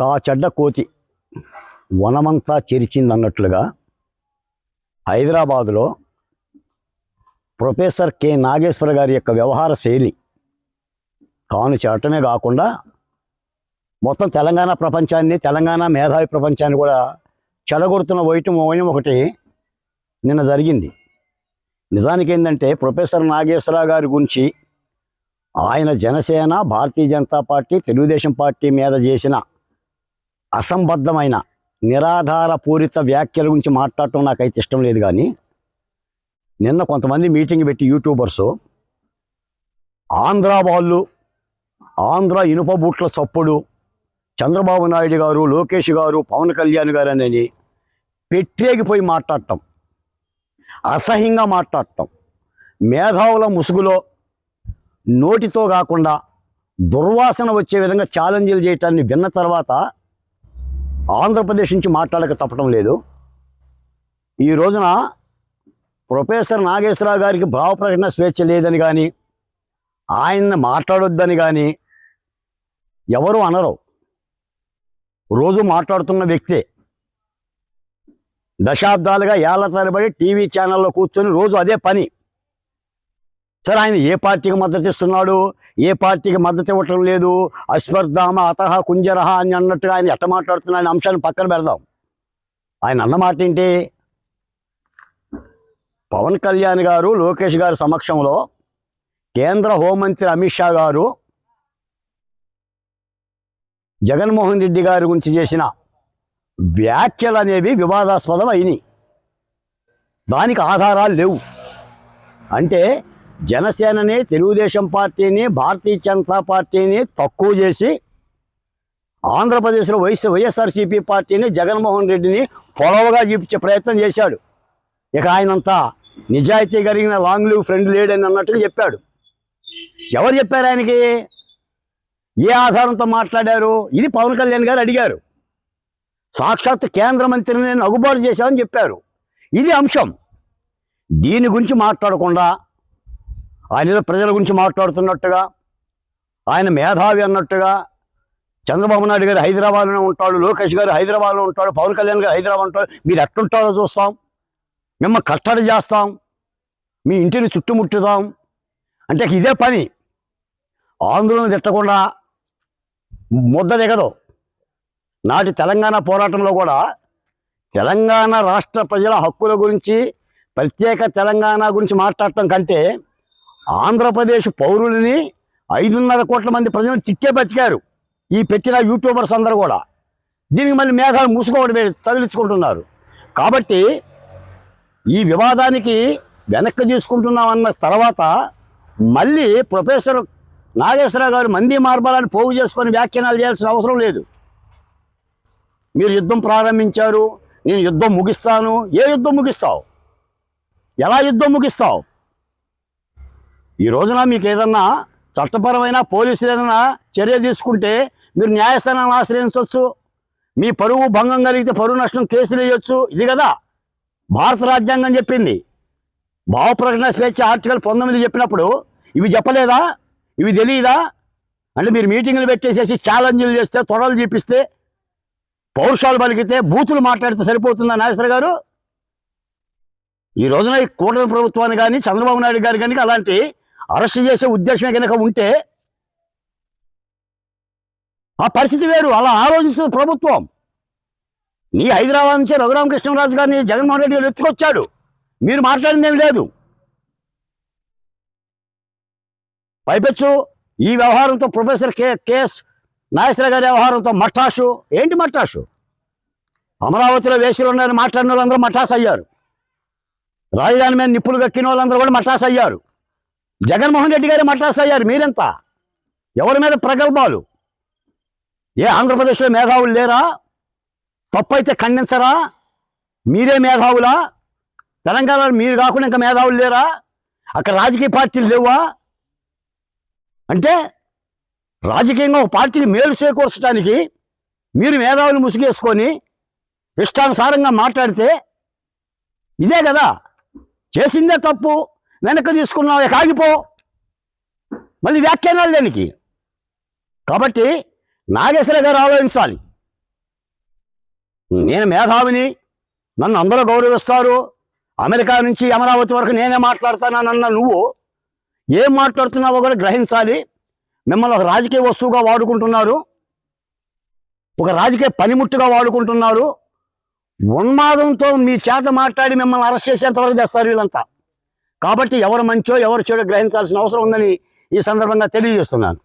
తా చెడ్డ కోతి వనమంతా చెరిచిందన్నట్లుగా హైదరాబాదులో ప్రొఫెసర్ కె నాగేశ్వర గారి యొక్క వ్యవహార శైలి తాను చేయటమే కాకుండా మొత్తం తెలంగాణ ప్రపంచాన్ని, తెలంగాణ మేధావి ప్రపంచాన్ని కూడా చెడగొడుతున్న వైనం ఒకటి నిన్న జరిగింది. నిజానికి ఏంటంటే ప్రొఫెసర్ నాగేశ్వరరావు గారి గురించి ఆయన జనసేన, భారతీయ జనతా పార్టీ, తెలుగుదేశం పార్టీ మీద చేసిన అసంబద్ధమైన నిరాధారపూరిత వ్యాఖ్యల గురించి మాట్లాడటం నాకైతే ఇష్టం లేదు. కానీ నిన్న కొంతమంది మీటింగ్ పెట్టి యూట్యూబర్సు ఆంధ్ర వాళ్ళు, ఆంధ్ర ఇనుప బూట్ల చప్పుడు, చంద్రబాబు నాయుడు గారు, లోకేష్ గారు, పవన్ కళ్యాణ్ గారు అని పెట్టేగిపోయి మాట్లాడటం, అసహ్యంగా మాట్లాడటం, మేధావుల ముసుగులో నోటితో కాకుండా దుర్వాసన వచ్చే విధంగా ఛాలెంజ్లు చేయటాన్ని విన్న తర్వాత ఆంధ్రప్రదేశ్ నుంచి మాట్లాడక తప్పడం లేదు. ఈ రోజున ప్రొఫెసర్ నాగేశ్వరరావు గారికి భావ ప్రకటన స్వేచ్ఛ లేదని కానీ, ఆయన్ని మాట్లాడొద్దని కానీ ఎవరు అనరు. రోజు మాట్లాడుతున్న వ్యక్తే. దశాబ్దాలుగా ఏళ్ల తరబడి టీవీ ఛానల్లో కూర్చొని రోజు అదే పని. సరే, ఆయన ఏ పార్టీకి మద్దతు ఇస్తున్నాడు, ఏ పార్టీకి మద్దతు ఇవ్వటం లేదు, అశ్వర్ధామ అతహ కుంజరహ అని అన్నట్టుగా ఆయన ఎట్ట మాట్లాడుతున్న ఆయన అంశాన్ని పక్కన పెడదాం. ఆయన అన్నమాట ఏంటి? పవన్ కళ్యాణ్ గారు, లోకేష్ గారి సమక్షంలో కేంద్ర హోంమంత్రి అమిత్ షా గారు జగన్మోహన్ రెడ్డి గారి గురించి చేసిన వ్యాఖ్యలు అనేవి వివాదాస్పదం అయినాయి. దానికి ఆధారాలు లేవు. అంటే జనసేనని, తెలుగుదేశం పార్టీని, భారతీయ జనతా పార్టీని తక్కువ చేసి ఆంధ్రప్రదేశ్లో వైఎస్ఆర్సీపీ పార్టీని, జగన్మోహన్ రెడ్డిని పొడవుగా చూపించే ప్రయత్నం చేశాడు. ఇక ఆయనంతా నిజాయితీ కలిగిన లాంగ్ లివ్ ఫ్రెండ్ లేడని అన్నట్టుగా చెప్పాడు. ఎవరు చెప్పారు ఆయనకి? ఏ ఆధారంతో మాట్లాడారు? ఇది పవన్ కళ్యాణ్ గారు అడిగారు. సాక్షాత్ కేంద్ర మంత్రిని నగుబాటు చేశామని చెప్పారు. ఇది అంశం. దీని గురించి మాట్లాడకుండా ఆయన ప్రజల గురించి మాట్లాడుతున్నట్టుగా, ఆయన మేధావి అన్నట్టుగా, చంద్రబాబు నాయుడు గారు హైదరాబాద్లోనే ఉంటాడు, లోకేష్ గారు హైదరాబాద్లో ఉంటాడు, పవన్ కళ్యాణ్ గారు హైదరాబాద్ ఉంటాడు, మీరు ఎట్టుంటారో చూస్తాం, మిమ్మల్ని కట్టడి చేస్తాం, మీ ఇంటిని చుట్టుముట్టుతాం అంటే ఇదే పని. ఆందోళన తిట్టకుండా ముద్ద దిగదు. నాటి తెలంగాణ పోరాటంలో కూడా తెలంగాణ రాష్ట్ర ప్రజల హక్కుల గురించి, ప్రత్యేక తెలంగాణ గురించి మాట్లాడటం కంటే ఆంధ్రప్రదేశ్ పౌరులని 5.5 కోట్ల మంది ప్రజలను తిట్టే బతికారు ఈ పెట్టిన యూట్యూబర్స్ అందరూ కూడా. దీనికి మళ్ళీ మేధాలు మూసుకోవడం తగిలించుకుంటున్నారు. కాబట్టి ఈ వివాదానికి వెనక్కి తీసుకుంటున్నామన్న తర్వాత మళ్ళీ ప్రొఫెసర్ నాగేశ్వరరావు గారు మంది మార్బలాన్ని పోగు చేసుకొని వ్యాఖ్యానాలు చేయాల్సిన అవసరం లేదు. మీరు యుద్ధం ప్రారంభించారు, నేను యుద్ధం ముగిస్తాను. ఏ యుద్ధం ముగిస్తావు? ఎలా యుద్ధం ముగిస్తావు? ఈ రోజున మీకు ఏదన్నా చట్టపరమైన పోలీసులు ఏదైనా చర్య తీసుకుంటే మీరు న్యాయస్థానాన్ని ఆశ్రయించవచ్చు. మీ పరువు భంగం కలిగితే పరువు నష్టం కేసులు వేయొచ్చు. ఇది కదా భారత రాజ్యాంగం చెప్పింది. భావ ప్రకటన స్వేచ్ఛ ఆర్టికల్ 19 చెప్పినప్పుడు ఇవి చెప్పలేదా? ఇవి తెలియదా? అంటే మీరు మీటింగులు పెట్టేసేసి ఛాలెంజ్లు చేస్తే, తొడలు చూపిస్తే, పౌరుషాలు పలికితే, బూతులు మాట్లాడితే సరిపోతుందా నాగేశ్వర గారు? ఈ రోజున ఈ కూటమి ప్రభుత్వాన్ని కానీ, చంద్రబాబు నాయుడు గారు కానీ అలాంటి అరెస్ట్ చేసే ఉద్దేశమే కనుక ఉంటే ఆ పరిస్థితి వేరు. అలా ఆలోచిస్తుంది ప్రభుత్వం. నీ హైదరాబాద్ నుంచి రఘురామకృష్ణరాజు గారిని జగన్మోహన్ రెడ్డి గారు ఎత్తుకొచ్చాడు. మీరు మాట్లాడింది ఏమి లేదు. పైపెచ్చు ఈ వ్యవహారంతో ప్రొఫెసర్ కెఎస్ నాగేశ్వర గారి వ్యవహారంతో మఠాషు. ఏంటి మఠాషు? అమరావతిలో వేసులు ఉన్నారని మాట్లాడిన వాళ్ళందరూ మఠాస్ అయ్యారు. రాజధాని మీద నిప్పులు గక్కిన వాళ్ళందరూ కూడా మఠాస్ అయ్యారు. జగన్మోహన్ రెడ్డి గారు మఠాస్ అయ్యారు. మీరెంత? ఎవరి మీద ప్రగల్భాలు? ఏ ఆంధ్రప్రదేశ్లో మేధావులు లేరా? తప్పైతే ఖండించరా? మీరే మేధావులా? తెలంగాణలో మీరు కాకుండా ఇంకా మేధావులు లేరా? అక్కడ రాజకీయ పార్టీలు లేవా? అంటే రాజకీయంగా ఒక పార్టీకి మేలు చేకూర్చడానికి మీరు మేధావులు ముసుగేసుకొని ఇష్టానుసారంగా మాట్లాడితే ఇదే కదా చేసిందే తప్పు. వెనక్కి తీసుకున్నావు, కాగిపో. మళ్ళీ వ్యాఖ్యానాలు దేనికి? కాబట్టి నాగేశ్వర గారు ఆలోచించాలి. నేను మేధావిని, నన్ను అందరూ గౌరవిస్తారు, అమెరికా నుంచి అమరావతి వరకు నేనే మాట్లాడతానన్న నువ్వు ఏం మాట్లాడుతున్నావో కూడా గ్రహించాలి. మిమ్మల్ని ఒక రాజకీయ వస్తువుగా వాడుకుంటున్నారు, ఒక రాజకీయ పనిముట్టుగా వాడుకుంటున్నారు. ఉన్మాదంతో మీ చేత మాట్లాడి మిమ్మల్ని అరెస్ట్ చేసేంతవరకు తెస్తారు వీళ్ళంతా. కాబట్టి ఎవరు మంచో ఎవరు చెడో గ్రహించాల్సిన అవసరం ఉందని ఈ సందర్భంగా తెలియజేస్తున్నాను.